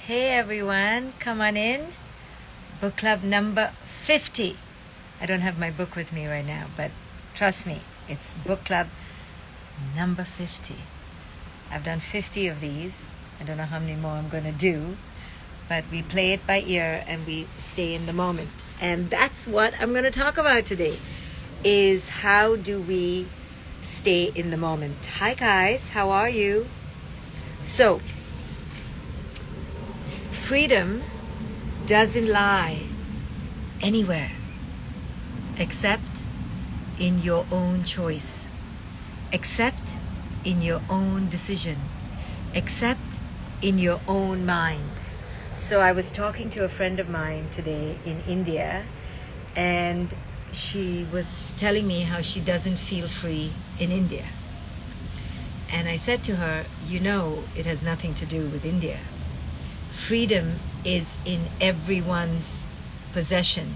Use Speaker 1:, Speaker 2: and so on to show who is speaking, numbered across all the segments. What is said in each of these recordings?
Speaker 1: Hey everyone, come on in. Book club number 50. I don't have my book with me right now, but trust me, it's book club number 50. I've done 50 of these. I don't know how many more I'm going to do, but we play it by ear and we stay in the moment. And that's what I'm going to talk about today, is how do we stay in the moment. Hi guys, how are you? So, freedom doesn't lie anywhere except in your own choice, except in your own decision, except in your own mind. So I was talking to a friend of mine today in India, and she was telling me how she doesn't feel free in India. And I said to her, you know, it has nothing to do with India. Freedom is in everyone's possession.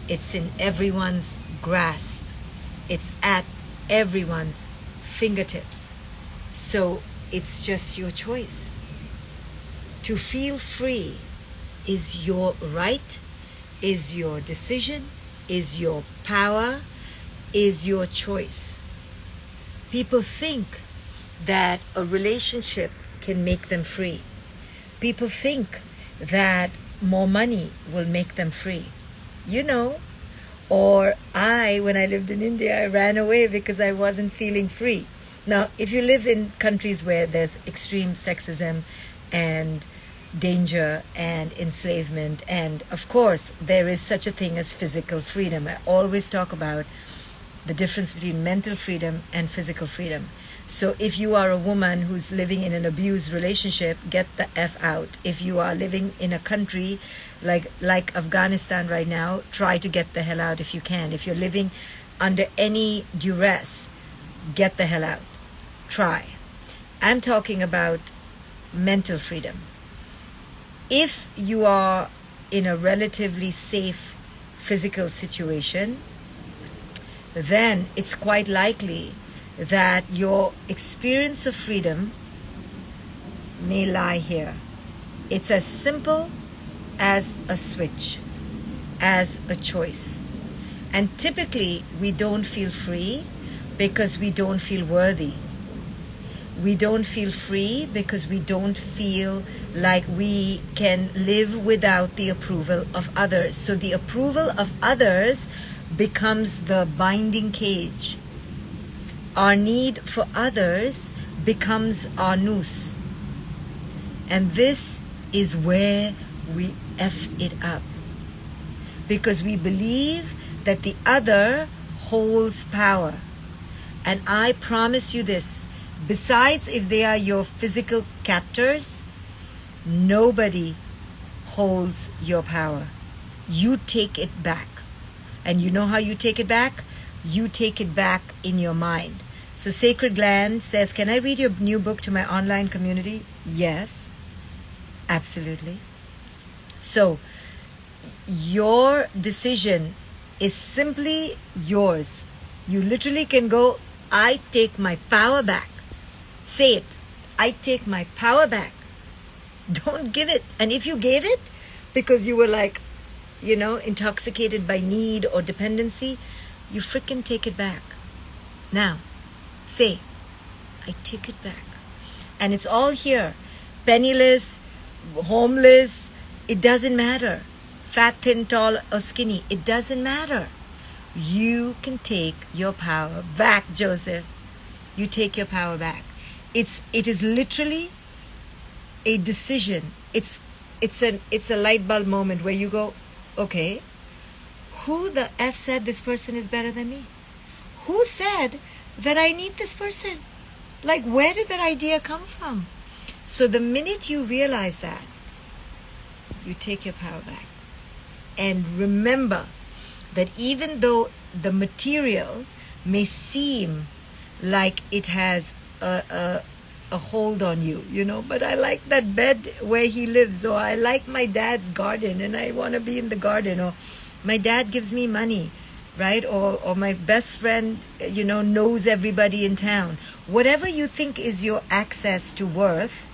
Speaker 1: It's in everyone's grasp. It's at everyone's fingertips. So it's just your choice. To feel free is your right, is your decision, is your power, is your choice. People think that a relationship can make them free. People think that more money will make them free. You know, or when I lived in India, I ran away because I wasn't feeling free. Now, if you live in countries where there's extreme sexism and danger and enslavement, and of course, there is such a thing as physical freedom. I always talk about the difference between mental freedom and physical freedom. So if you are a woman who's living in an abused relationship, get the F out. If you are living in a country like Afghanistan right now, try to get the hell out if you can. If you're living under any duress, get the hell out. Try. I'm talking about mental freedom. If you are in a relatively safe physical situation, then it's quite likely that your experience of freedom may lie here. It's as simple as a switch, as a choice. And typically, we don't feel free because we don't feel worthy. We don't feel free because we don't feel like we can live without the approval of others. So the approval of others becomes the binding cage. Our need for others becomes our noose. And this is where we F it up. Because we believe that the other holds power. And I promise you this, besides if they are your physical captors, nobody holds your power. You take it back. And you know how you take it back? You take it back in your mind. So Sacred Gland says, can I read your new book to my online community? Yes, absolutely. So your decision is simply yours. You literally can go, I take my power back. Say it. I take my power back. Don't give it. And if you gave it because you were intoxicated by need or dependency, you freaking take it back. Now, say, I take it back. And it's all here. Penniless, homeless, it doesn't matter. Fat, thin, tall, or skinny, it doesn't matter. You can take your power back, Joseph. You take your power back. It is literally a decision. It's a light bulb moment where you go, okay, who the F said this person is better than me? Who said that I need this person? Like, where did that idea come from? So the minute you realize that, you take your power back. And remember that even though the material may seem like it has a hold on you, but I like that bed where he lives, or I like my dad's garden and I want to be in the garden, or my dad gives me money, right? Or my best friend, knows everybody in town. Whatever you think is your access to worth,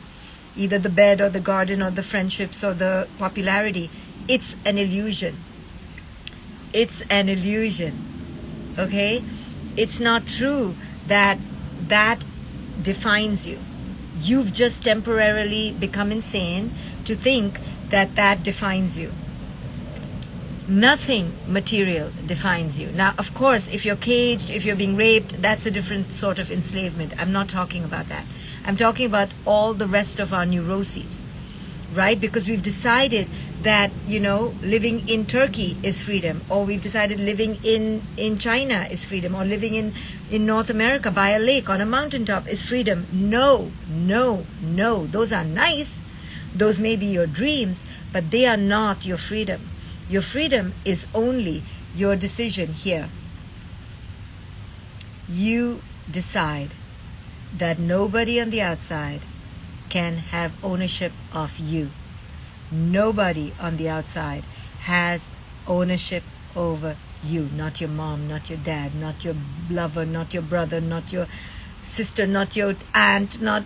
Speaker 1: either the bed or the garden or the friendships or the popularity. It's an illusion. It's an illusion. Okay? It's not true that that defines you. You've just temporarily become insane to think that that defines you. Nothing material defines you. Now, of course, if you're caged, if you're being raped, that's a different sort of enslavement. I'm not talking about that. I'm talking about all the rest of our neuroses, right? Because we've decided that, living in Turkey is freedom, or we've decided living in China is freedom, or living in North America by a lake on a mountaintop is freedom. No, no, no. Those are nice. Those may be your dreams, but they are not your freedom. Your freedom is only your decision here. You decide that nobody on the outside can have ownership of you. Nobody on the outside has ownership over you. Not your mom, not your dad, not your lover, not your brother, not your sister, not your aunt, not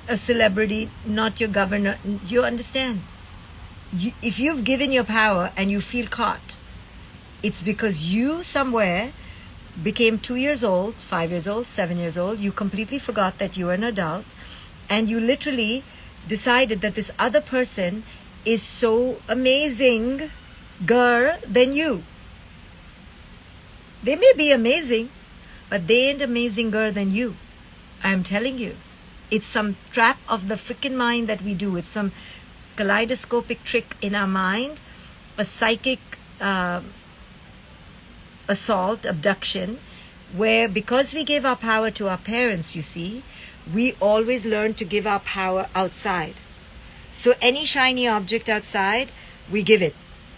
Speaker 1: a celebrity, not your governor. You understand? If you've given your power and you feel caught, it's because you somewhere became 2 years old, 5 years old, 7 years old. You completely forgot that you were an adult, and you literally decided that this other person is so amazing than you. They may be amazing, but they ain't amazinger than you. I'm telling you. It's some trap of the freaking mind that we do. It's some kaleidoscopic trick in our mind, a psychic assault, abduction, where because we gave our power to our parents, you see, we always learn to give our power outside. So any shiny object outside, we give it.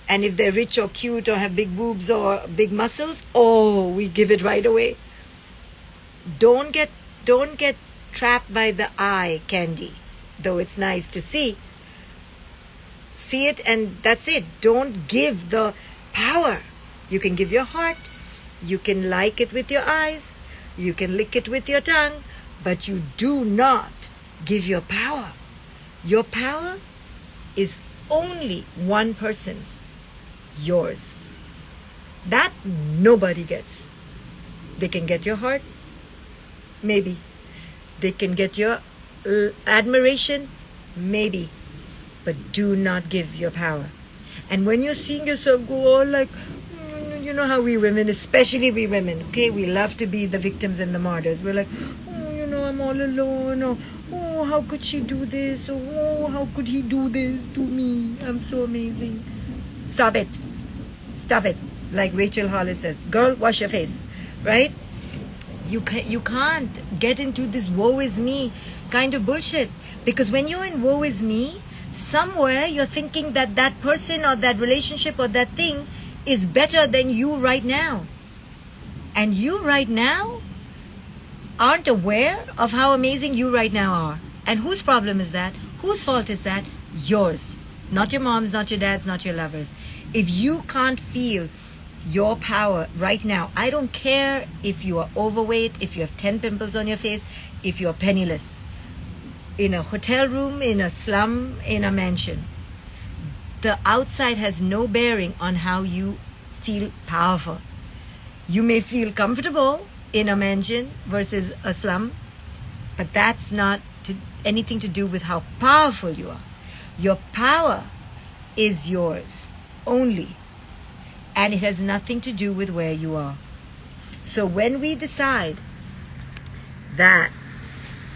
Speaker 1: And if they're rich or cute or have big boobs or big muscles, we give it right away. Don't get trapped by the eye candy, though it's nice to see. See it and that's it. Don't give the power. You can give your heart. You can like it with your eyes. You can lick it with your tongue. But you do not give your power. Your power is only one person's, yours. That nobody gets. They can get your heart, maybe. They can get your admiration, maybe. But do not give your power. And when you're seeing yourself go all like, you know how we women, especially we women, okay, we love to be the victims and the martyrs. We're like, I'm all alone. Oh, how could she do this? Oh, how could he do this to me? I'm so amazing. Stop it. Stop it. Like Rachel Hollis says, girl, wash your face, right? You can't get into this woe is me kind of bullshit. Because when you're in woe is me, somewhere you're thinking that that person or that relationship or that thing is better than you right now. And you right now aren't aware of how amazing you right now are. And whose problem is that? Whose fault is that? Yours. Not your mom's, not your dad's, not your lover's. If you can't feel your power right now, I don't care if you are overweight, if you have 10 pimples on your face, if you're penniless, in a hotel room, in a slum, in a mansion. The outside has no bearing on how you feel powerful. You may feel comfortable in a mansion versus a slum, but that's not anything to do with how powerful you are. Your power is yours only, and it has nothing to do with where you are. So when we decide that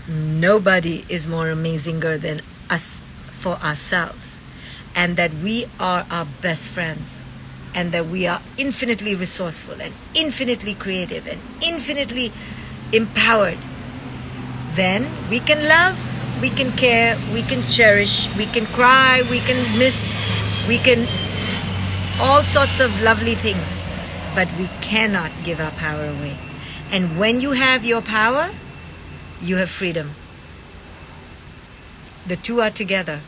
Speaker 1: nobody is more amazinger than us for ourselves, and that we are our best friends, and that we are infinitely resourceful and infinitely creative and infinitely empowered, then we can love, we can care, we can cherish, we can cry, we can miss, we can all sorts of lovely things, but we cannot give our power away. And when you have your power, you have freedom. The two are together.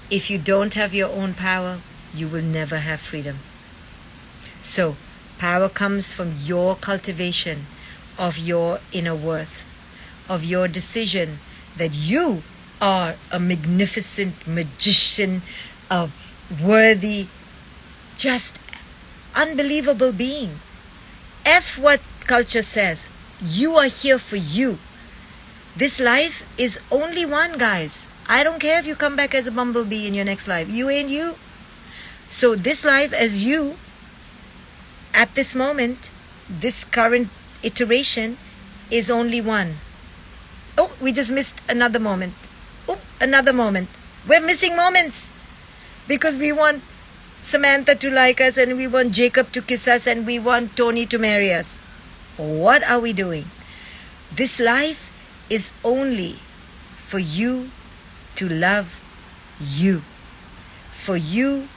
Speaker 1: If you don't have your own power, you will never have freedom. So, power comes from your cultivation of your inner worth, of your decision that you are a magnificent magician, a worthy, just unbelievable being. F what culture says. You are here for you. This life is only one, guys. I don't care if you come back as a bumblebee in your next life. You ain't you. So this life as you, at this moment, this current iteration is only one. Oh, we just missed another moment. Oh, another moment. We're missing moments because we want Samantha to like us, and we want Jacob to kiss us, and we want Tony to marry us. What are we doing? This life is only for you to love you, for you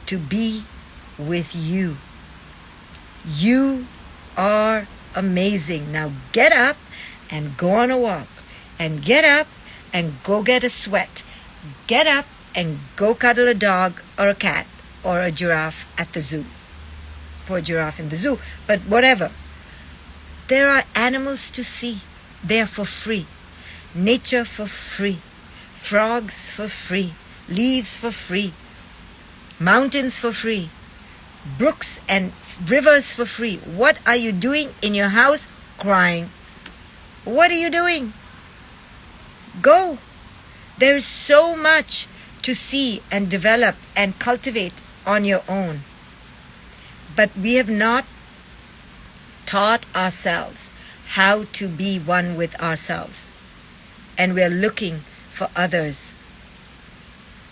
Speaker 1: to be with you. You are amazing. Now get up and go on a walk, and get up and go get a sweat. Get up and go cuddle a dog or a cat or a giraffe at the zoo. Poor giraffe in the zoo, but whatever. There are animals to see. They are for free. Nature for free. Frogs for free. Leaves for free. Mountains for free. Brooks and rivers for free. What are you doing in your house? Crying. What are you doing? Go. There is so much to see and develop and cultivate on your own. But we have not taught ourselves how to be one with ourselves. And we are looking for others.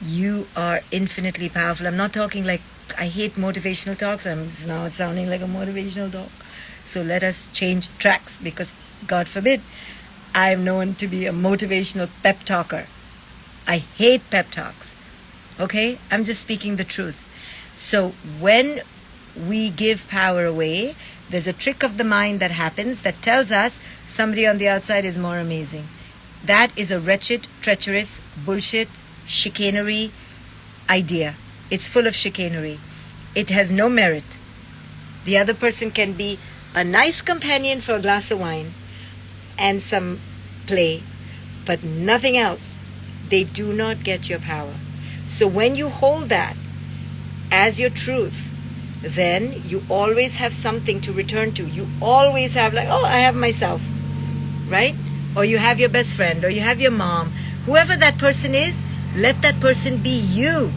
Speaker 1: You are infinitely powerful. I'm not talking like, I hate motivational talks. I'm now sounding like a motivational talk. So let us change tracks, because God forbid, I am known to be a motivational pep talker. I hate pep talks. Okay? I'm just speaking the truth. So when we give power away, there's a trick of the mind that happens that tells us somebody on the outside is more amazing. That is a wretched, treacherous, bullshit, chicanery idea. It's full of chicanery. It has no merit. The other person can be a nice companion for a glass of wine and some play, but nothing else. They do not get your power. So when you hold that as your truth, then you always have something to return to. You always have like, oh, I have myself, right? Or you have your best friend, or you have your mom. Whoever that person is, let that person be you,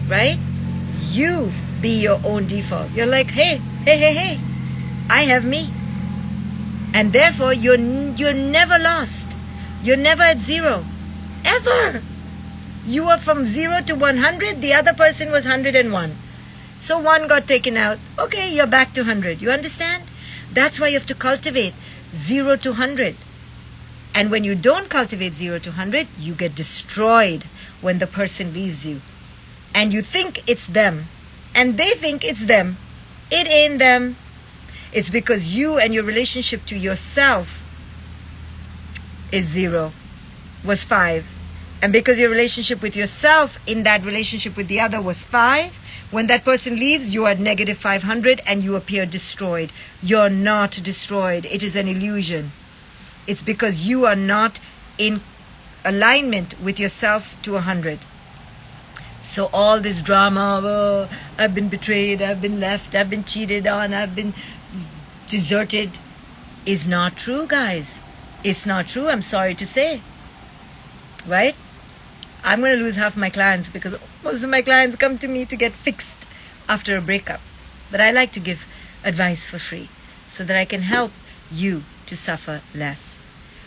Speaker 1: right? You be your own default. You're like, hey, I have me. And therefore, you're never lost. You're never at zero. Ever. You are from 0 to 100. The other person was 101. So one got taken out. Okay, you're back to 100. You understand? That's why you have to cultivate 0 to 100. And when you don't cultivate 0 to 100, you get destroyed when the person leaves you. And you think it's them. And they think it's them. It ain't them. It's because you and your relationship to yourself is 0, was 5. And because your relationship with yourself in that relationship with the other was 5, when that person leaves, you are negative 500 and you appear destroyed. You're not destroyed. It is an illusion. It's because you are not in alignment with yourself to 100. So all this drama, oh, I've been betrayed, I've been left, I've been cheated on, I've been deserted, is not true, guys. It's not true, I'm sorry to say. Right? I'm going to lose half my clients because most of my clients come to me to get fixed after a breakup. But I like to give advice for free so that I can help you to suffer less.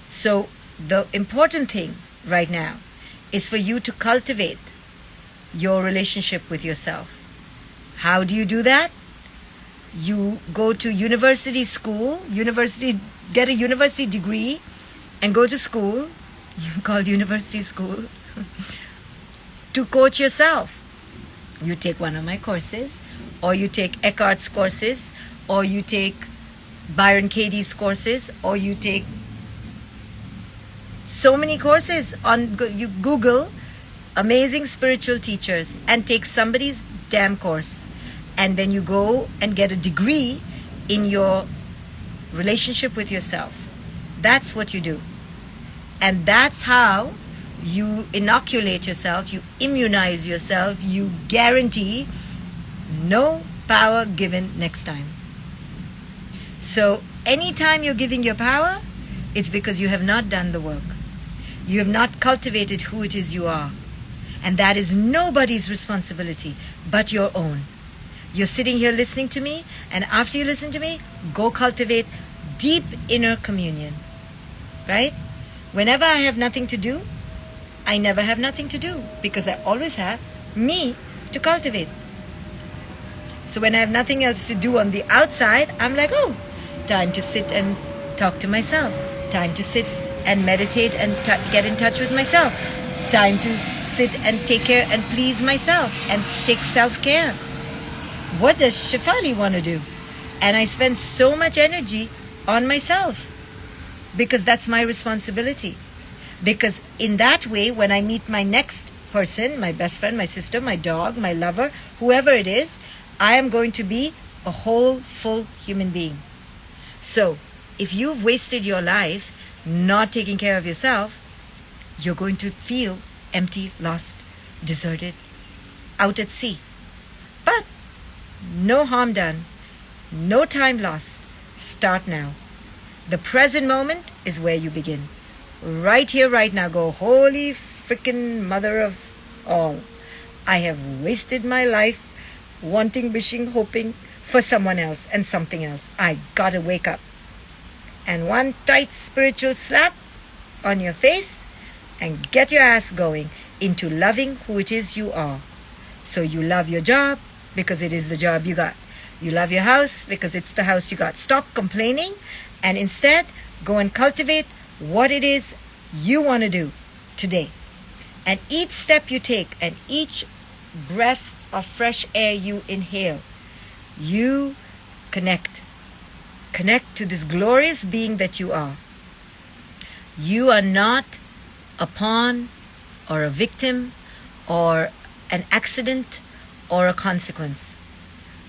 Speaker 1: So the important thing right now is for you to cultivate your relationship with yourself. How do you do that? You go to university school, get a university degree and go to school, called university school, to coach yourself. You take one of my courses, or you take Eckhart's courses, or you take Byron Katie's courses, or you take so many courses on, you Google amazing spiritual teachers and take somebody's damn course, and then you go and get a degree in your relationship with yourself. That's what you do. And that's how you inoculate yourself, you immunize yourself, you guarantee no power given next time. So anytime you're giving your power, it's because you have not done the work. You have not cultivated who it is you are. And that is nobody's responsibility but your own. You're sitting here listening to me, and after you listen to me, go cultivate deep inner communion. Right? Whenever I have nothing to do, I never have nothing to do, because I always have me to cultivate. So when I have nothing else to do on the outside, I'm like, oh, time to sit and talk to myself. Time to sit and meditate and get in touch with myself. Time to sit and take care and please myself and take self-care. What does Shefali want to do? And I spend so much energy on myself because that's my responsibility. Because in that way, when I meet my next person, my best friend, my sister, my dog, my lover, whoever it is, I am going to be a whole, full human being. So if you've wasted your life not taking care of yourself, you're going to feel empty, lost, deserted, out at sea. But no harm done, no time lost. Start now. The present moment is where you begin. Right here, right now. Go, holy freaking mother of all. I have wasted my life wanting, wishing, hoping for someone else and something else. I gotta wake up. And one tight spiritual slap on your face and get your ass going into loving who it is you are. So you love your job because it is the job you got. You love your house because it's the house you got. Stop complaining and instead go and cultivate what it is you want to do today. And each step you take and each breath of fresh air you inhale, you connect. Connect to this glorious being that you are. You are not a pawn or a victim or an accident or a consequence.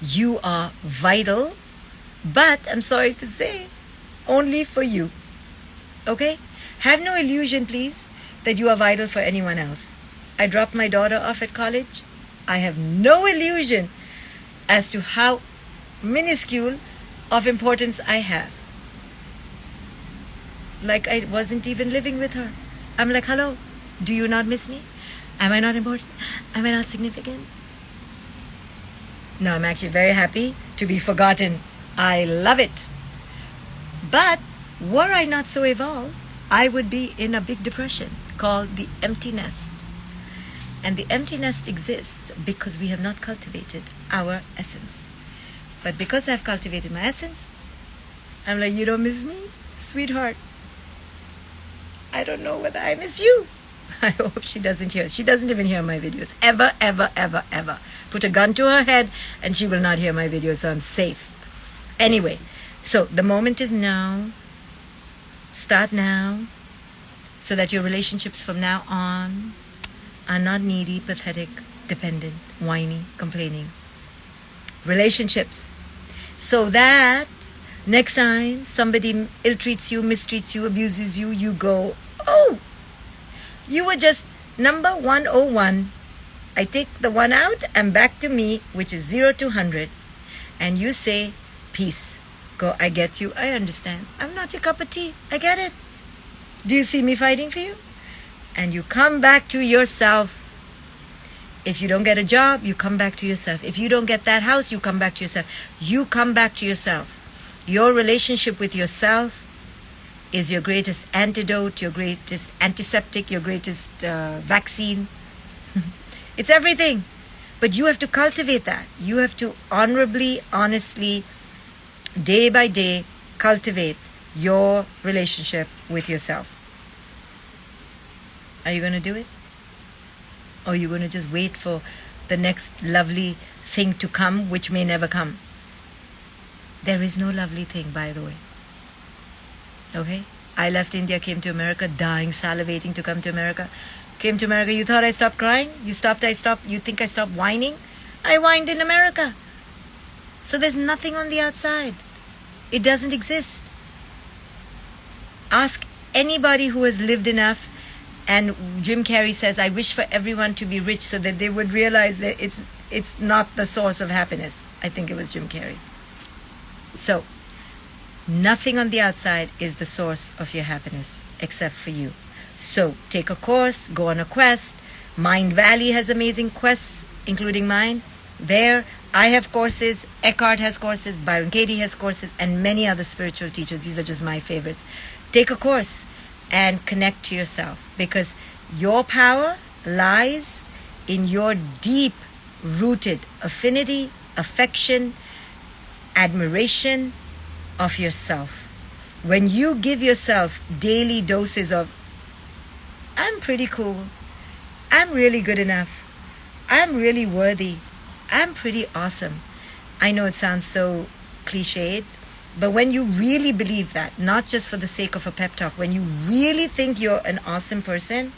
Speaker 1: You are vital, but I'm sorry to say, only for you. Okay? Have no illusion, please, that you are vital for anyone else. I dropped my daughter off at college. I have no illusion as to how minuscule of importance I have. Like I wasn't even living with her. I'm like, hello, do you not miss me? Am I not important? Am I not significant? No, I'm actually very happy to be forgotten. I love it. But were I not so evolved, I would be in a big depression called the empty nest. And the empty nest exists because we have not cultivated our essence. But because I've cultivated my essence, I'm like, you don't miss me? Sweetheart, I don't know whether I miss you. I hope she doesn't hear. She doesn't even hear my videos. Ever, ever, ever, ever. Put a gun to her head and she will not hear my videos, so I'm safe. Anyway, so the moment is now. Start now so that your relationships from now on are not needy, pathetic, dependent, whiny, complaining. Relationships. So that next time somebody ill-treats you, mistreats you, abuses you, you go, oh, you were just number 101. I take the one out and back to me, which is 0 to 100. And you say, peace. Go, I get you. I understand. I'm not your cup of tea. I get it. Do you see me fighting for you? And you come back to yourself. If you don't get a job, you come back to yourself. If you don't get that house, you come back to yourself. You come back to yourself. Your relationship with yourself is your greatest antidote, your greatest antiseptic, your greatest vaccine. It's everything. But you have to cultivate that. You have to honorably, honestly, day by day, cultivate your relationship with yourself. Are you going to do it? Or are you going to just wait for the next lovely thing to come, which may never come? There is no lovely thing, by the way. Okay? I left India, came to America, dying, salivating to come to America. Came to America, you thought I stopped crying? You think I stopped whining? I whined in America. So there's nothing on the outside. It doesn't exist. Ask anybody who has lived enough And Jim Carrey says, I wish for everyone to be rich so that they would realize that it's not the source of happiness. I think it was Jim Carrey. So, nothing on the outside is the source of your happiness except for you. So, take a course, go on a quest. Mind Valley has amazing quests, including mine. There, I have courses, Eckhart has courses, Byron Katie has courses, and many other spiritual teachers. These are just my favorites. Take a course and connect to yourself, because your power lies in your deep-rooted affinity, affection, admiration of yourself. When you give yourself daily doses of, I'm pretty cool, I'm really good enough, I'm really worthy, I'm pretty awesome. I know it sounds so cliched, but when you really believe that, not just for the sake of a pep talk, when you really think you're an awesome person,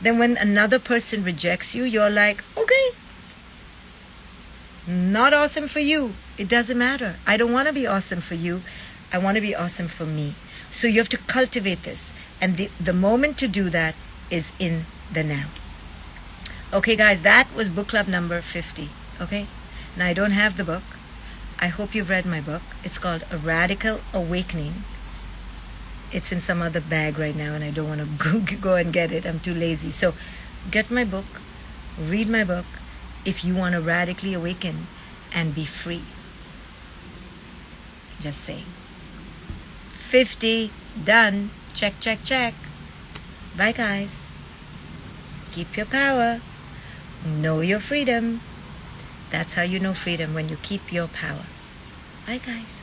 Speaker 1: then when another person rejects you, you're like, okay, not awesome for you. It doesn't matter. I don't want to be awesome for you. I want to be awesome for me. So you have to cultivate this. And the moment to do that is in the now. Okay, guys, that was book club number 50. Okay? Now, I don't have the book. I hope you've read my book. It's called A Radical Awakening. It's in some other bag right now, and I don't want to go and get it. I'm too lazy. So get my book. Read my book if you want to radically awaken and be free. Just saying. 50. Done. Check, check, check. Bye, guys. Keep your power. Know your freedom. That's how you know freedom, when you keep your power. Bye, guys.